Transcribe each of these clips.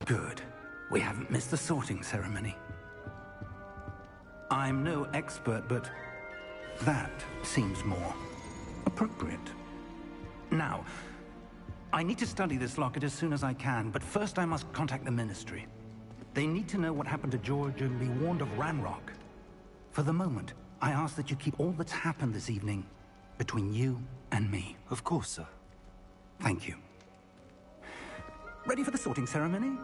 Good. We haven't missed the sorting ceremony. I'm no expert, but that seems more appropriate. Now, I need to study this locket as soon as I can, but first I must contact the Ministry. They need to know what happened to George and be warned of Ranrock. For the moment, I ask that you keep all that's happened this evening between you and me. Of course, sir. Thank you. Ready for the sorting ceremony?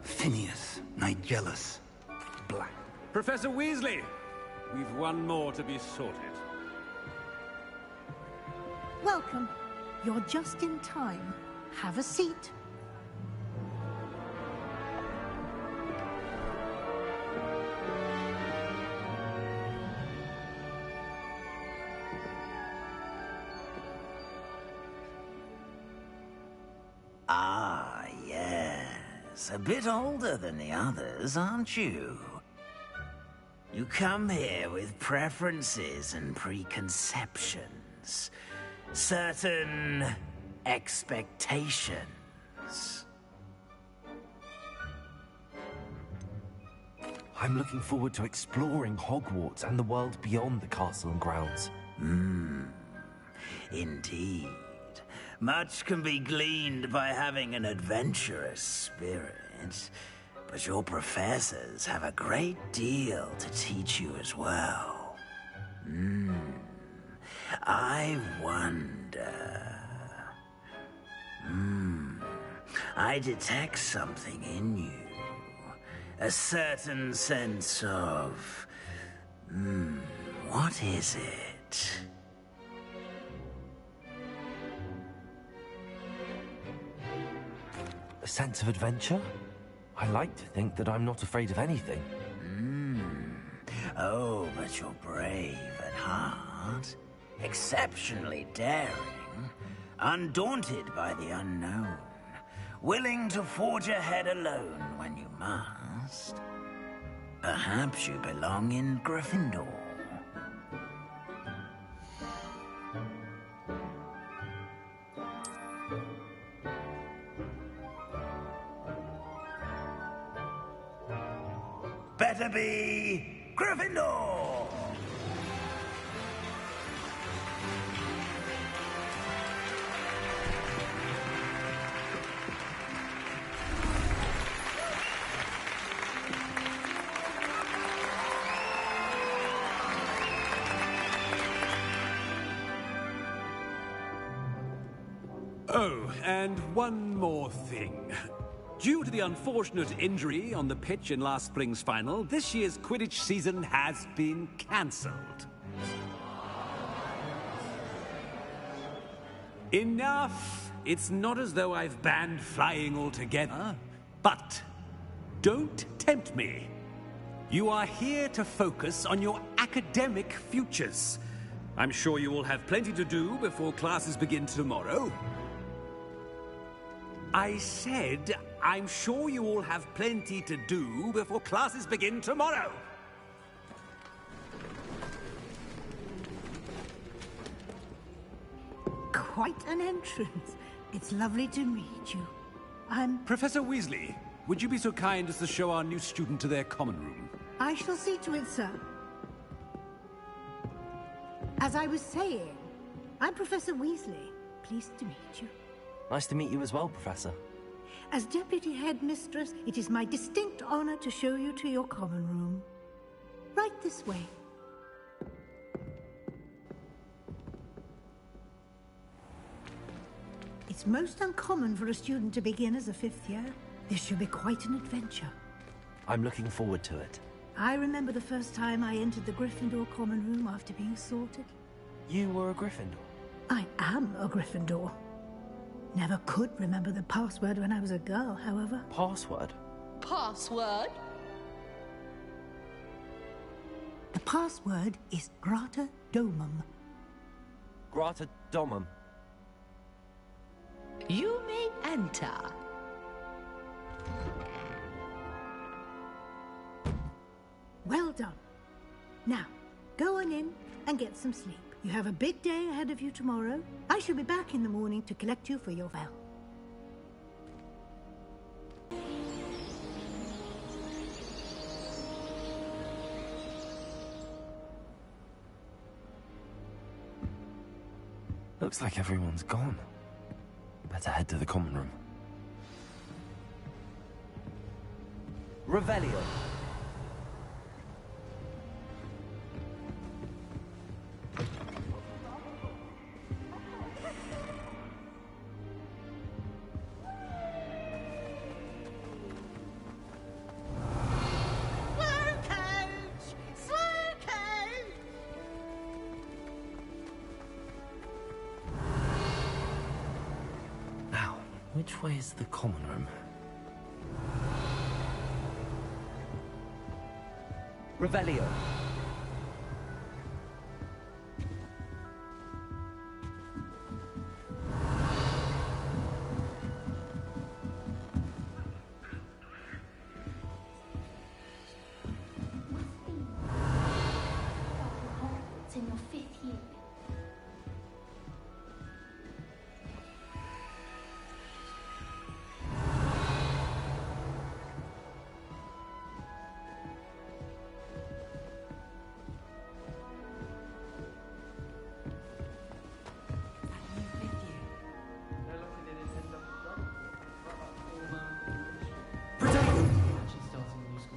Phineas, Nigellus, Black. Professor Weasley, we've one more to be sorted. Welcome. You're just in time. Have a seat. Ah, yes. A bit older than the others, aren't you? You come here with preferences and preconceptions. Certain expectations. I'm looking forward to exploring Hogwarts and the world beyond the castle and grounds. Indeed. Much can be gleaned by having an adventurous spirit, but your professors have a great deal to teach you as well. I wonder... I detect something in you. A certain sense of... what is it? A sense of adventure? I like to think that I'm not afraid of anything. Oh, but you're brave at heart. Exceptionally daring. Undaunted by the unknown. Willing to forge ahead alone when you must. Perhaps you belong in Gryffindor. Better be Gryffindor! Oh, and one more thing. Due to the unfortunate injury on the pitch in last spring's final, this year's Quidditch season has been cancelled. Enough! It's not as though I've banned flying altogether. But don't tempt me. You are here to focus on your academic futures. I'm sure you will have plenty to do before classes begin tomorrow. I said, I'm sure you all have plenty to do before classes begin tomorrow. Quite an entrance. It's lovely to meet you. Professor Weasley, would you be so kind as to show our new student to their common room? I shall see to it, sir. As I was saying, I'm Professor Weasley. Pleased to meet you. Nice to meet you as well, Professor. As Deputy Headmistress, it is my distinct honor to show you to your common room. Right this way. It's most uncommon for a student to begin as a fifth year. This should be quite an adventure. I'm looking forward to it. I remember the first time I entered the Gryffindor common room after being sorted. You were a Gryffindor? I am a Gryffindor. Never could remember the password when I was a girl, however. Password? Password? The password is Grata Domum. Grata Domum. You may enter. Well done. Now, go on in and get some sleep. You have a big day ahead of you tomorrow. I shall be back in the morning to collect you for your vow. Looks like everyone's gone. Better head to the common room. Revelio. Now, which way is the common room? Revelio. It's in your 5th year.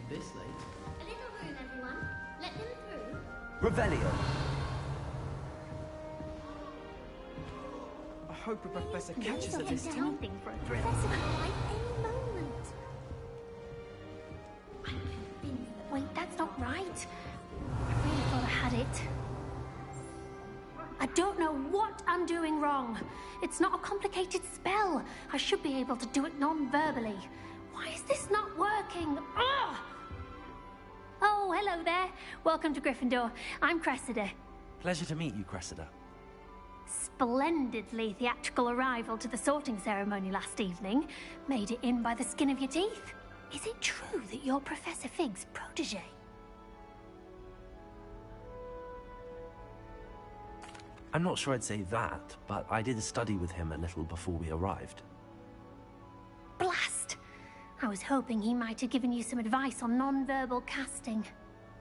A little room, everyone. Let them through. Revelio. I hope a professor catches it this time. Anything for a thrill. Professor will arrive any moment. I'm convinced that... Wait, that's not right. I really thought I had it. I don't know what I'm doing wrong. It's not a complicated spell. I should be able to do it non-verbally. Why is this not working? Ugh! Oh, hello there. Welcome to Gryffindor. I'm Cressida. Pleasure to meet you, Cressida. Splendidly theatrical arrival to the sorting ceremony last evening. Made it in by the skin of your teeth. Is it true that you're Professor Fig's protege? I'm not sure I'd say that, but I did study with him a little before we arrived. Blast! I was hoping he might have given you some advice on non-verbal casting.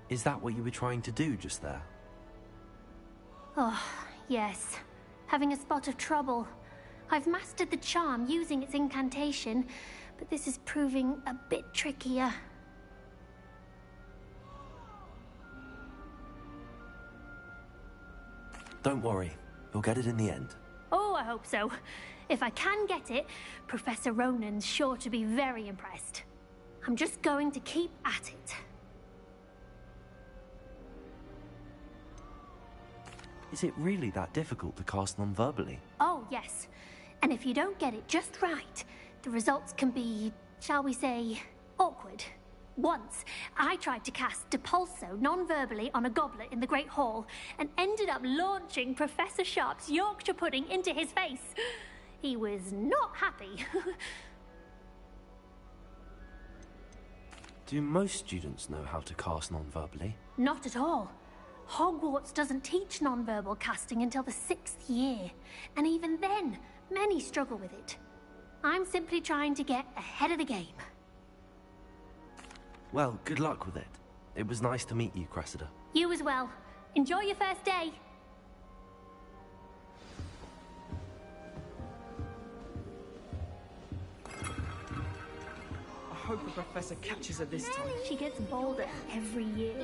Is that what you were trying to do just there? Oh, yes. Having a spot of trouble. I've mastered the charm using its incantation, but this is proving a bit trickier. Don't worry, you'll get it in the end. Oh, I hope so. If I can get it, Professor Ronan's sure to be very impressed. I'm just going to keep at it. Is it really that difficult to cast non-verbally? Oh, yes. And if you don't get it just right, the results can be, shall we say, awkward. Once, I tried to cast Depulso non-verbally on a goblet in the Great Hall and ended up launching Professor Sharp's Yorkshire pudding into his face. He was not happy. Do most students know how to cast non-verbally? Not at all. Hogwarts doesn't teach non-verbal casting until the 6th year. And even then, many struggle with it. I'm simply trying to get ahead of the game. Well, good luck with it. It was nice to meet you, Cressida. You as well. Enjoy your first day. I hope the professor catches her this time. She gets bolder every year.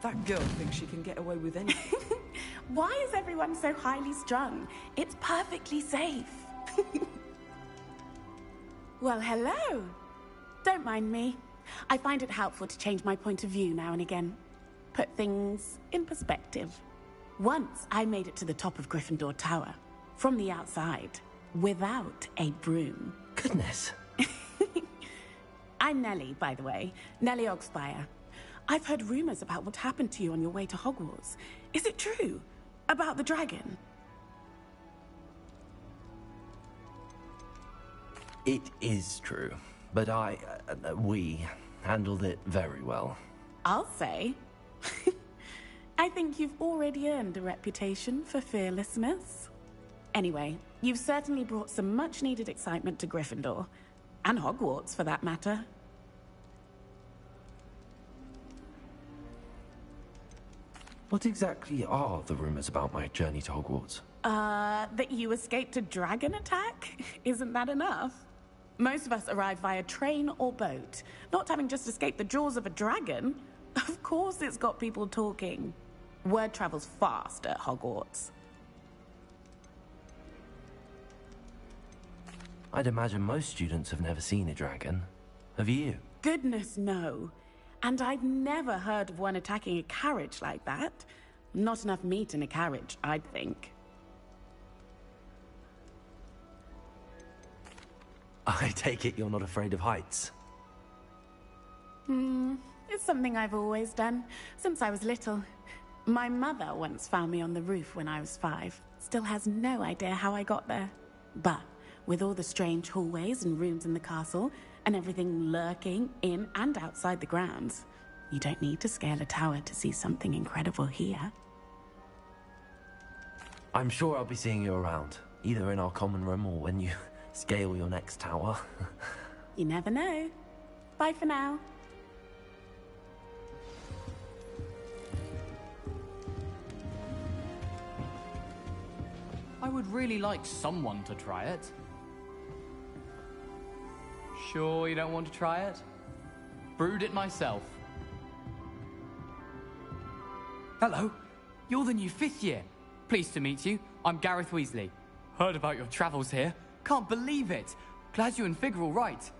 That girl thinks she can get away with anything. Why is everyone so highly strung? It's perfectly safe. Well, hello. Don't mind me. I find it helpful to change my point of view now and again. Put things in perspective. Once I made it to the top of Gryffindor Tower, from the outside, without a broom. Goodness. I'm Nellie, by the way. Nellie Ogspire. I've heard rumors about what happened to you on your way to Hogwarts. Is it true? About the dragon? It is true, but we handled it very well. I'll say. I think you've already earned a reputation for fearlessness. Anyway, you've certainly brought some much-needed excitement to Gryffindor. And Hogwarts, for that matter. What exactly are the rumors about my journey to Hogwarts? That you escaped a dragon attack? Isn't that enough? Most of us arrive via train or boat. Not having just escaped the jaws of a dragon. Of course it's got people talking. Word travels fast at Hogwarts. I'd imagine most students have never seen a dragon. Have you? Goodness, no. And I've never heard of one attacking a carriage like that. Not enough meat in a carriage, I'd think. I take it you're not afraid of heights. It's something I've always done, since I was little. My mother once found me on the roof when I was 5. Still has no idea how I got there. But with all the strange hallways and rooms in the castle, and everything lurking in and outside the grounds, you don't need to scale a tower to see something incredible here. I'm sure I'll be seeing you around, either in our common room or when you scale your next tower. You never know. Bye for now. I would really like someone to try it. Sure you don't want to try it? Brewed it myself. Hello, you're the new 5th year. Pleased to meet you. I'm Gareth Weasley. Heard about your travels here. Can't believe it. Glad you and Fig are all right.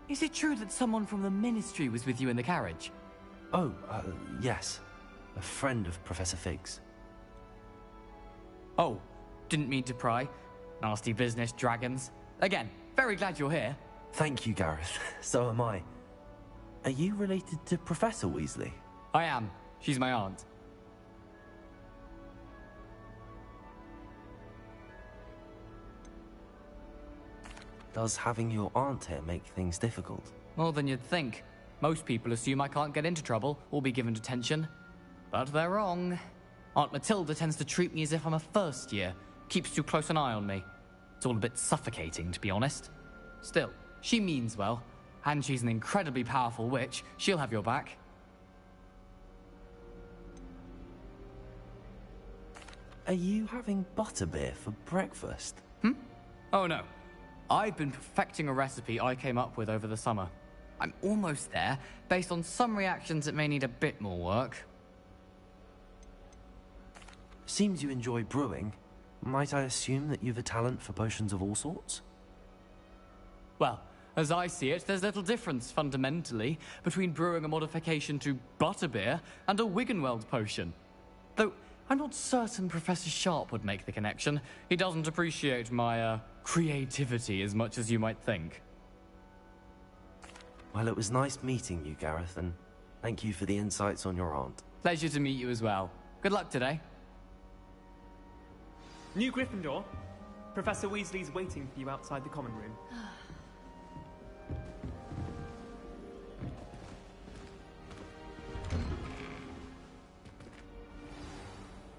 Is it true that someone from the Ministry was with you in the carriage? Oh, yes. A friend of Professor Fig's. Oh, didn't mean to pry. Nasty business, dragons. Again, very glad you're here. Thank you, Gareth. So am I. Are you related to Professor Weasley? I am. She's my aunt. Does having your aunt here make things difficult? More than you'd think. Most people assume I can't get into trouble or be given detention. But they're wrong. Aunt Matilda tends to treat me as if I'm a first year. Keeps too close an eye on me. It's all a bit suffocating, to be honest. Still, she means well. And she's an incredibly powerful witch. She'll have your back. Are you having butterbeer for breakfast? Oh no. I've been perfecting a recipe I came up with over the summer. I'm almost there. Based on some reactions, it may need a bit more work. Seems you enjoy brewing. Might I assume that you've a talent for potions of all sorts? Well, as I see it, there's little difference, fundamentally, between brewing a modification to butterbeer and a Wiggenweld potion. Though, I'm not certain Professor Sharp would make the connection. He doesn't appreciate my, creativity as much as you might think. Well, it was nice meeting you, Gareth, and thank you for the insights on your aunt. Pleasure to meet you as well. Good luck today. New Gryffindor. Professor Weasley's waiting for you outside the common room.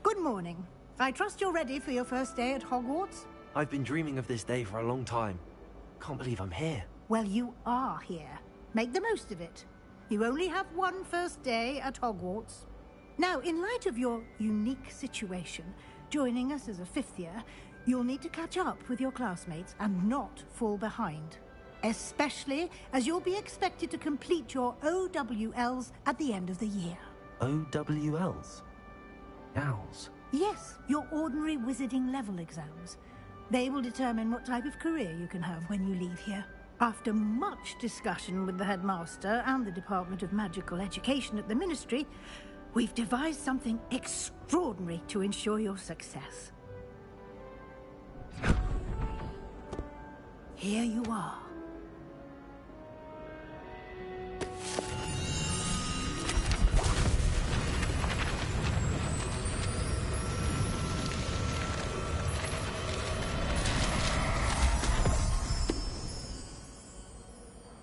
Good morning. I trust you're ready for your first day at Hogwarts? I've been dreaming of this day for a long time. Can't believe I'm here. Well, you are here. Make the most of it. You only have one first day at Hogwarts. Now, in light of your unique situation, joining us as a 5th year, you'll need to catch up with your classmates and not fall behind. Especially as you'll be expected to complete your OWLs at the end of the year. OWLs? Owls? Yes, your ordinary wizarding level exams. They will determine what type of career you can have when you leave here. After much discussion with the headmaster and the Department of Magical Education at the Ministry, we've devised something extraordinary to ensure your success. Here you are.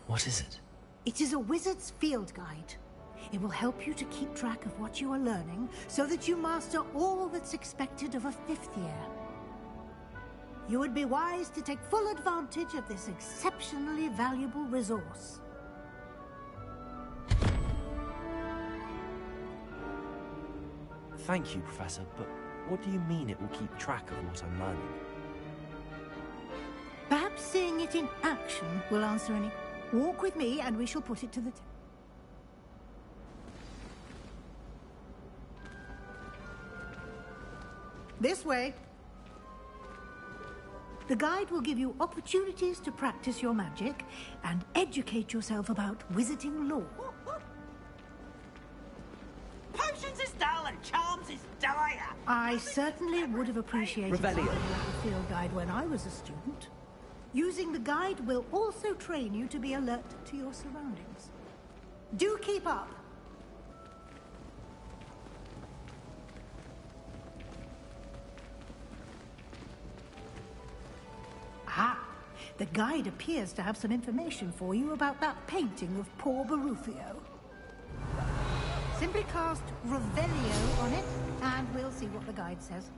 What is it? It is a wizard's field guide. It will help you to keep track of what you are learning so that you master all that's expected of a 5th year. You would be wise to take full advantage of this exceptionally valuable resource. Thank you, Professor, but what do you mean it will keep track of what I'm learning? Perhaps seeing it in action will answer any... Walk with me and we shall put it to the test. This way. The guide will give you opportunities to practice your magic and educate yourself about wizarding lore. Potions is dull and charms is dire. I certainly would have appreciated something like a field guide when I was a student. Using the guide will also train you to be alert to your surroundings. Do keep up. Ah, the guide appears to have some information for you about that painting of poor Baruffio. Simply cast Revelio on it, and we'll see what the guide says.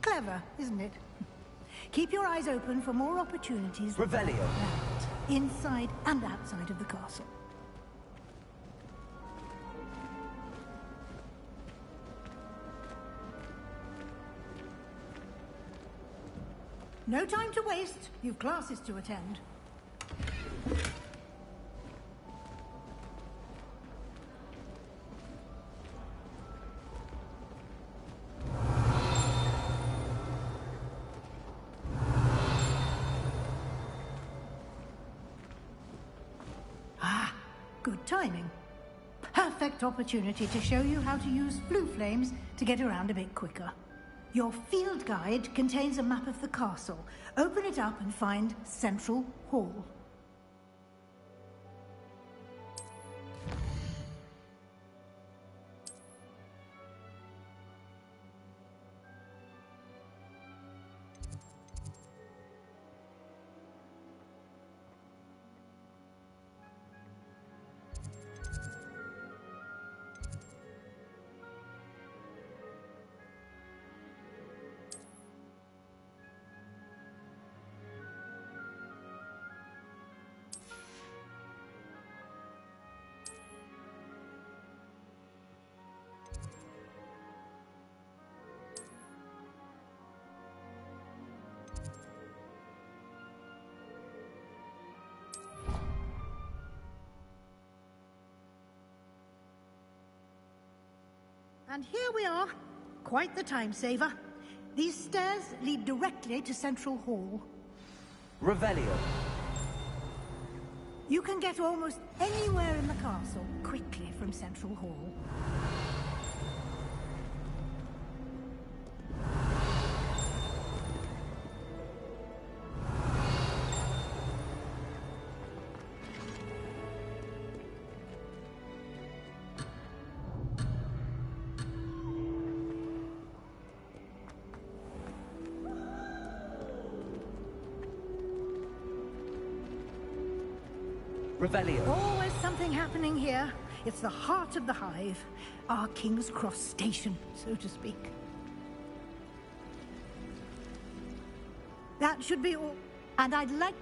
Clever, isn't it? Keep your eyes open for more opportunities. Revelio. Inside and outside of the castle. No time to waste. You've classes to attend. Good timing. Perfect opportunity to show you how to use blue flames to get around a bit quicker. Your field guide contains a map of the castle. Open it up and find Central Hall. And here we are. Quite the time saver. These stairs lead directly to Central Hall. Revelio. You can get almost anywhere in the castle quickly from Central Hall. Revelio. Always something happening here. It's the heart of the hive. Our King's Cross station, so to speak. That should be all. And I'd like...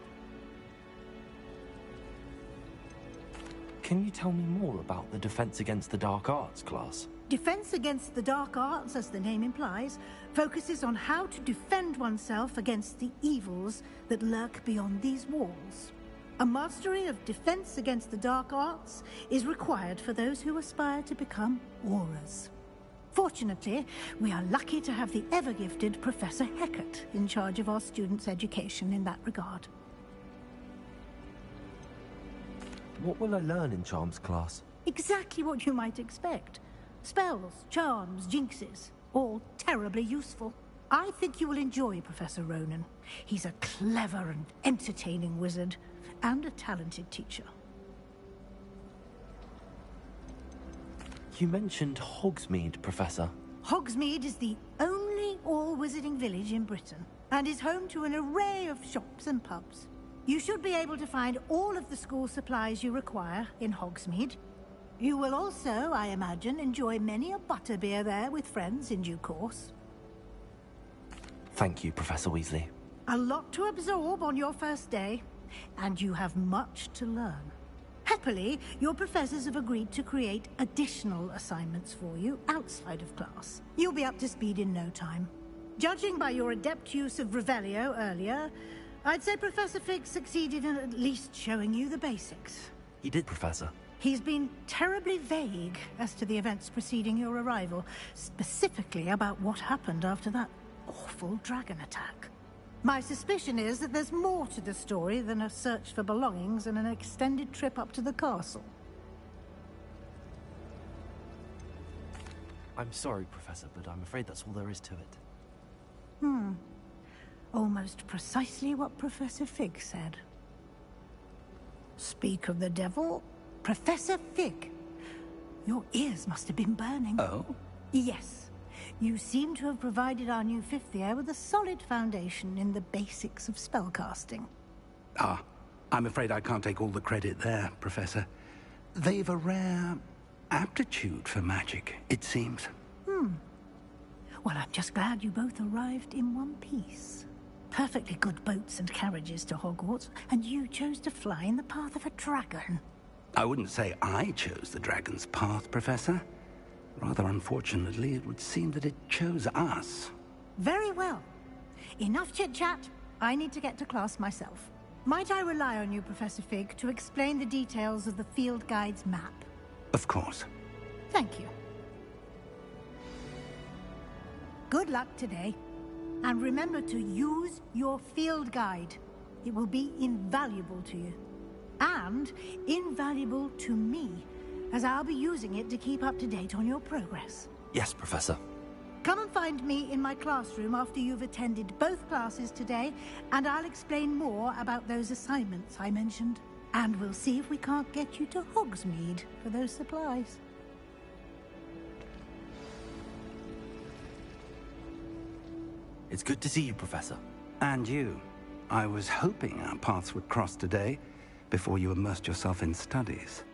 Can you tell me more about the Defense Against the Dark Arts class? Defense Against the Dark Arts, as the name implies, focuses on how to defend oneself against the evils that lurk beyond these walls. A mastery of Defense Against the Dark Arts is required for those who aspire to become Aurors. Fortunately, we are lucky to have the ever-gifted Professor Hecat in charge of our students' education in that regard. What will I learn in Charms class? Exactly what you might expect. Spells, charms, jinxes, all terribly useful. I think you will enjoy Professor Ronan. He's a clever and entertaining wizard, and a talented teacher. You mentioned Hogsmeade, Professor. Hogsmeade is the only all-wizarding village in Britain, and is home to an array of shops and pubs. You should be able to find all of the school supplies you require in Hogsmeade. You will also, I imagine, enjoy many a butterbeer there with friends in due course. Thank you, Professor Weasley. A lot to absorb on your first day, and you have much to learn. Happily, your professors have agreed to create additional assignments for you outside of class. You'll be up to speed in no time. Judging by your adept use of Revelio earlier, I'd say Professor Fig succeeded in at least showing you the basics. He did, Professor. He's been terribly vague as to the events preceding your arrival, specifically about what happened after that awful dragon attack. My suspicion is that there's more to the story than a search for belongings and an extended trip up to the castle. I'm sorry, Professor, but I'm afraid that's all there is to it. Almost precisely what Professor Fig said. Speak of the devil, Professor Fig. Your ears must have been burning. Oh? Yes. You seem to have provided our new fifth year with a solid foundation in the basics of spellcasting. Ah, I'm afraid I can't take all the credit there, Professor. They've a rare aptitude for magic, it seems. Well, I'm just glad you both arrived in one piece. Perfectly good boats and carriages to Hogwarts, and you chose to fly in the path of a dragon. I wouldn't say I chose the dragon's path, Professor. Rather unfortunately, it would seem that it chose us. Very well. Enough chit-chat. I need to get to class myself. Might I rely on you, Professor Fig, to explain the details of the field guide's map? Of course. Thank you. Good luck today. And remember to use your field guide. It will be invaluable to you. And invaluable to me, as I'll be using it to keep up to date on your progress. Yes, Professor. Come and find me in my classroom after you've attended both classes today, and I'll explain more about those assignments I mentioned. And we'll see if we can't get you to Hogsmeade for those supplies. It's good to see you, Professor. And you. I was hoping our paths would cross today, before you immersed yourself in studies.